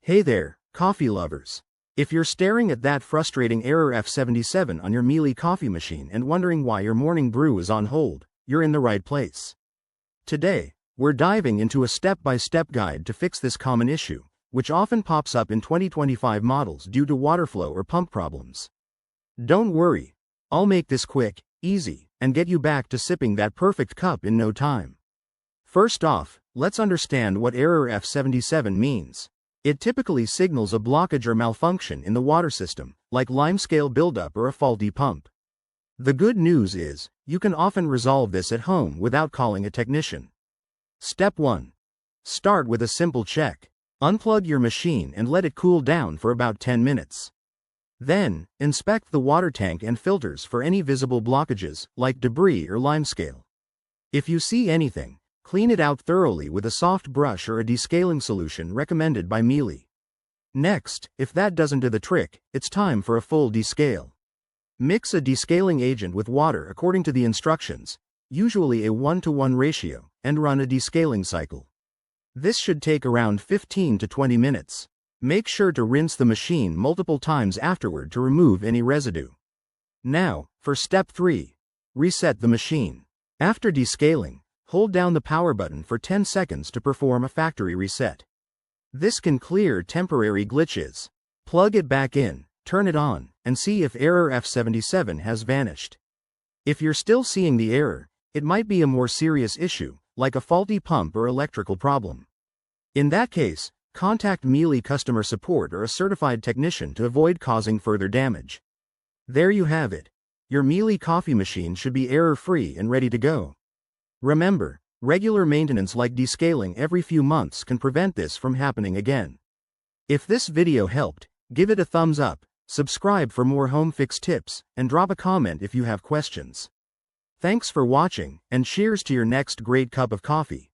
Hey there, coffee lovers. If you're staring at that frustrating Error F77 on your Miele Coffee Machine and wondering why your morning brew is on hold, you're in the right place. Today, we're diving into a step-by-step guide to fix this common issue, which often pops up in 2025 models due to water flow or pump problems. Don't worry, I'll make this quick, easy, and get you back to sipping that perfect cup in no time. First off, let's understand what Error F77 means. It typically signals a blockage or malfunction in the water system, like limescale buildup or a faulty pump. The good news is, you can often resolve this at home without calling a technician. Step 1. Start with a simple check. Unplug your machine and let it cool down for about 10 minutes. Then, inspect the water tank and filters for any visible blockages, like debris or limescale. If you see anything, clean it out thoroughly with a soft brush or a descaling solution recommended by Miele. Next, if that doesn't do the trick, it's time for a full descale. Mix a descaling agent with water according to the instructions, usually a 1:1 ratio, and run a descaling cycle. This should take around 15 to 20 minutes. Make sure to rinse the machine multiple times afterward to remove any residue. Now, for step 3. Reset the machine. After descaling, hold down the power button for 10 seconds to perform a factory reset. This can clear temporary glitches. Plug it back in, turn it on, and see if Error F77 has vanished. If you're still seeing the error, it might be a more serious issue, like a faulty pump or electrical problem. In that case, contact Miele customer support or a certified technician to avoid causing further damage. There you have it. Your Miele coffee machine should be error-free and ready to go. Remember, regular maintenance like descaling every few months can prevent this from happening again. If this video helped, give it a thumbs up, subscribe for more home fix tips, and drop a comment if you have questions. Thanks for watching, and cheers to your next great cup of coffee.